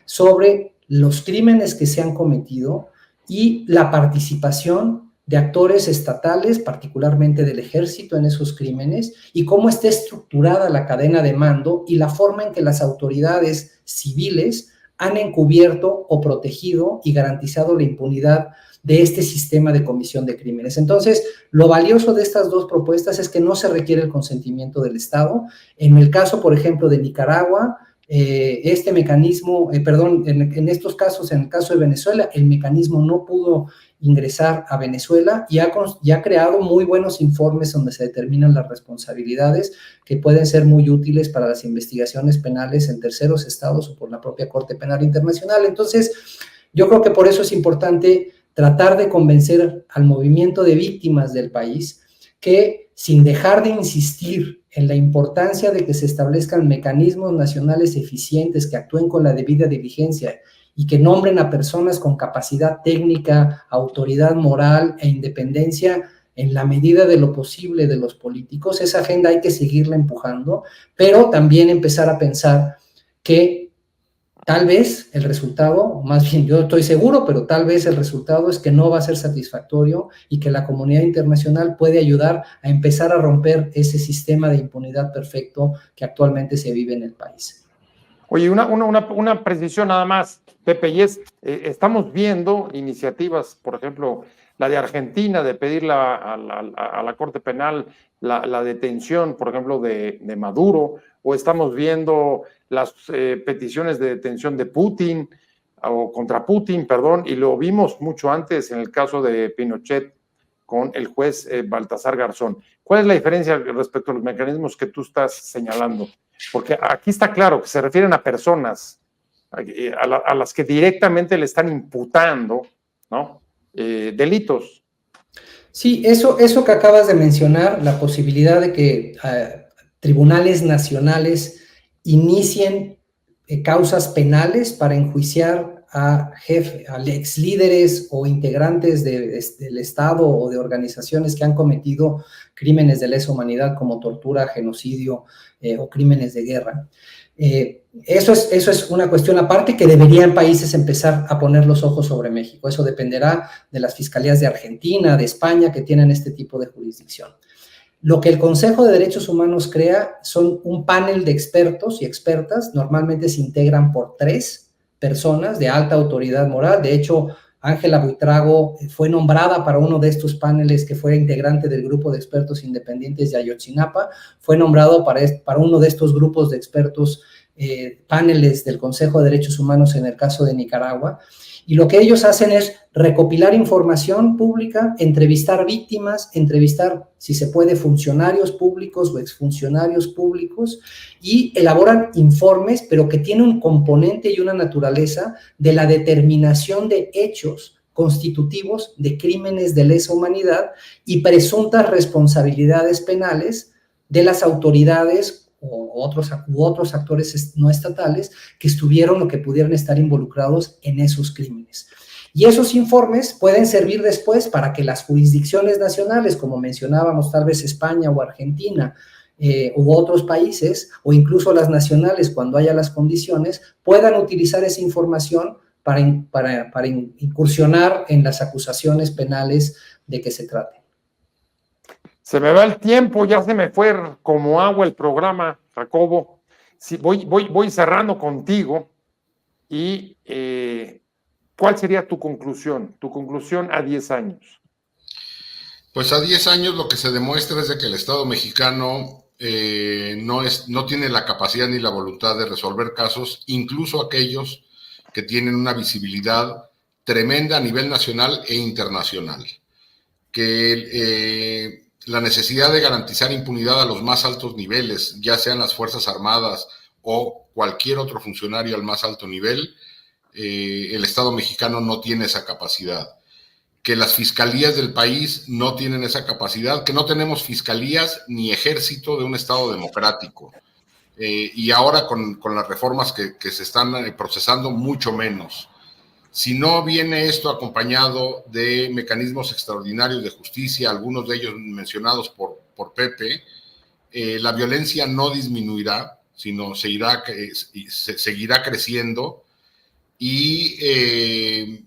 Speaker 3: sobre los crímenes que se han cometido y la participación de actores estatales, particularmente del ejército, en esos crímenes, y cómo está estructurada la cadena de mando y la forma en que las autoridades civiles han encubierto o protegido y garantizado la impunidad de este sistema de comisión de crímenes. Entonces, lo valioso de estas dos propuestas es que no se requiere el consentimiento del Estado. En el caso, por ejemplo, de Nicaragua, este mecanismo, en estos casos, en el caso de Venezuela, el mecanismo no pudo ingresar a Venezuela y ha creado muy buenos informes donde se determinan las responsabilidades que pueden ser muy útiles para las investigaciones penales en terceros estados o por la propia Corte Penal Internacional. Entonces, yo creo que por eso es importante tratar de convencer al movimiento de víctimas del país que, sin dejar de insistir en la importancia de que se establezcan mecanismos nacionales eficientes que actúen con la debida diligencia y que nombren a personas con capacidad técnica, autoridad moral e independencia en la medida de lo posible de los políticos, esa agenda hay que seguirla empujando, pero también empezar a pensar que tal vez el resultado, más bien yo estoy seguro, pero tal vez el resultado es que no va a ser satisfactorio y que la comunidad internacional puede ayudar a empezar a romper ese sistema de impunidad perfecto que actualmente se vive en el país.
Speaker 2: Oye, una precisión nada más, Pepe, y estamos viendo iniciativas, por ejemplo, la de Argentina, de pedir a la Corte Penal la detención, por ejemplo, de Maduro, o estamos viendo las peticiones de detención de Putin, o contra Putin, perdón, y lo vimos mucho antes en el caso de Pinochet con el juez Baltasar Garzón. ¿Cuál es la diferencia respecto a los mecanismos que tú estás señalando? Porque aquí está claro que se refieren a personas a las que directamente le están imputando, ¿no? Delitos.
Speaker 3: Sí, eso que acabas de mencionar, la posibilidad de que tribunales nacionales inicien causas penales para enjuiciar a ex líderes o integrantes del Estado o de organizaciones que han cometido crímenes de lesa humanidad como tortura, genocidio o crímenes de guerra. Eso es una cuestión aparte que deberían países empezar a poner los ojos sobre México. Eso dependerá de las fiscalías de Argentina, de España, que tienen este tipo de jurisdicción. Lo que el Consejo de Derechos Humanos crea son un panel de expertos y expertas, normalmente se integran por 3 personas de alta autoridad moral. De hecho, Ángela Buitrago fue nombrada para uno de estos paneles, que fue integrante del grupo de expertos independientes de Ayotzinapa, fue nombrado para uno de estos grupos de expertos, paneles del Consejo de Derechos Humanos en el caso de Nicaragua, y lo que ellos hacen es recopilar información pública, entrevistar víctimas, entrevistar, si se puede, funcionarios públicos o exfuncionarios públicos, y elaboran informes, pero que tienen un componente y una naturaleza de la determinación de hechos constitutivos de crímenes de lesa humanidad y presuntas responsabilidades penales de las autoridades u otros actores no estatales que estuvieron o que pudieran estar involucrados en esos crímenes. Y esos informes pueden servir después para que las jurisdicciones nacionales, como mencionábamos, tal vez España o Argentina, u otros países, o incluso las nacionales, cuando haya las condiciones, puedan utilizar esa información para incursionar en las acusaciones penales de que se trate.
Speaker 2: Se me va el tiempo, ya se me fue como agua el programa, Jacobo. Sí, voy cerrando contigo y ¿cuál sería tu conclusión a 10 años?
Speaker 4: Pues a 10 años lo que se demuestra es de que el Estado mexicano no tiene la capacidad ni la voluntad de resolver casos, incluso aquellos que tienen una visibilidad tremenda a nivel nacional e internacional. Que la necesidad de garantizar impunidad a los más altos niveles, ya sean las Fuerzas Armadas o cualquier otro funcionario al más alto nivel, el Estado mexicano no tiene esa capacidad. Que las fiscalías del país no tienen esa capacidad, que no tenemos fiscalías ni ejército de un Estado democrático. Y ahora con las reformas que se están procesando, mucho menos. Si no viene esto acompañado de mecanismos extraordinarios de justicia, algunos de ellos mencionados por Pepe, la violencia no disminuirá, sino seguirá creciendo, y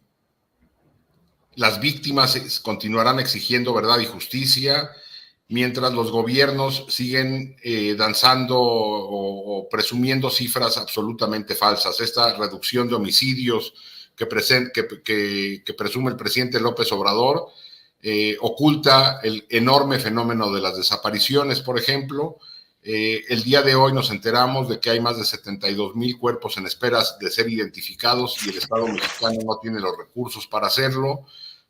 Speaker 4: las víctimas continuarán exigiendo verdad y justicia, mientras los gobiernos siguen danzando o presumiendo cifras absolutamente falsas. Esta reducción de homicidios que presume el presidente López Obrador oculta el enorme fenómeno de las desapariciones, por ejemplo. El día de hoy nos enteramos de que hay más de 72,000 cuerpos en esperas de ser identificados y el Estado mexicano no tiene los recursos para hacerlo.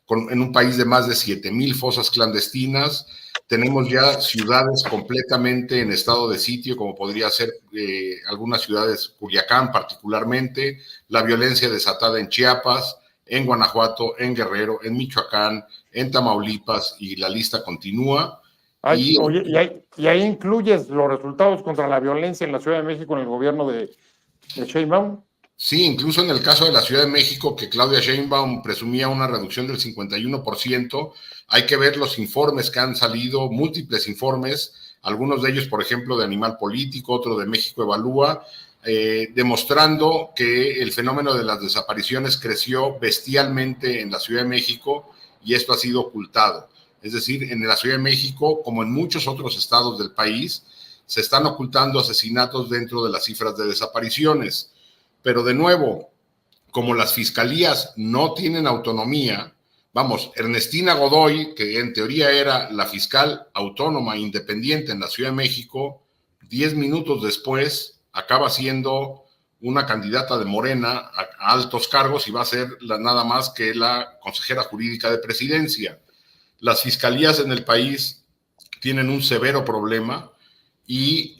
Speaker 4: En un país de más de 7,000 fosas clandestinas, tenemos ya ciudades completamente en estado de sitio, como podría ser algunas ciudades, Culiacán particularmente, la violencia desatada en Chiapas, en Guanajuato, en Guerrero, en Michoacán, en Tamaulipas, y la lista continúa.
Speaker 2: Y ahí incluyes los resultados contra la violencia en la Ciudad de México en el gobierno de Sheinbaum.
Speaker 4: Sí, incluso en el caso de la Ciudad de México, que Claudia Sheinbaum presumía una reducción del 51%, hay que ver los informes que han salido, múltiples informes, algunos de ellos, por ejemplo, de Animal Político, otro de México Evalúa, demostrando que el fenómeno de las desapariciones creció bestialmente en la Ciudad de México, y esto ha sido ocultado. Es decir, en la Ciudad de México, como en muchos otros estados del país, se están ocultando asesinatos dentro de las cifras de desapariciones. Pero de nuevo, como las fiscalías no tienen autonomía, Vamos, Ernestina Godoy, que en teoría era la fiscal autónoma e independiente en la Ciudad de México, 10 minutos después acaba siendo una candidata de Morena a altos cargos y va a ser nada más que la consejera jurídica de presidencia. Las fiscalías en el país tienen un severo problema y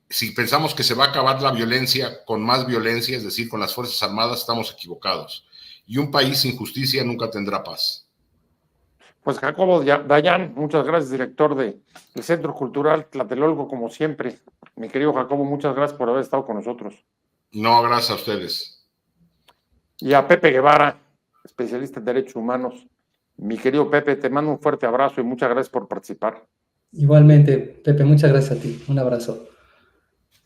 Speaker 4: si pensamos que se va a acabar la violencia con más violencia, es decir, con las Fuerzas Armadas, estamos equivocados. Y un país sin justicia nunca tendrá paz.
Speaker 2: Pues Jacobo Dayan, muchas gracias, director del Centro Cultural Tlatelolco, como siempre. Mi querido Jacobo, muchas gracias por haber estado con nosotros.
Speaker 4: No, gracias a ustedes.
Speaker 2: Y a Pepe Guevara, especialista en derechos humanos. Mi querido Pepe, te mando un fuerte abrazo y muchas gracias por participar.
Speaker 3: Igualmente, Pepe, muchas gracias a ti. Un abrazo.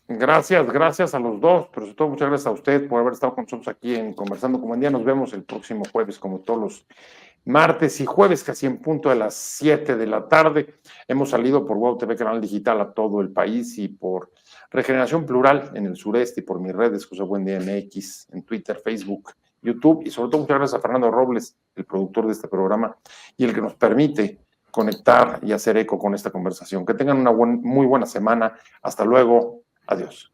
Speaker 2: Gracias a los dos, pero sobre todo muchas gracias a usted por haber estado con nosotros aquí en Conversando con Buen Día. Nos vemos el próximo jueves, como todos los martes y jueves, casi en punto de las 7 de la tarde. Hemos salido por WOW TV, canal digital a todo el país, y por Regeneración Plural en el sureste, y por mis redes, José Buen Día MX, en Twitter, Facebook, YouTube, y sobre todo muchas gracias a Fernando Robles, el productor de este programa y el que nos permite conectar y hacer eco con esta conversación. Que tengan una muy buena semana. Hasta luego. Adiós.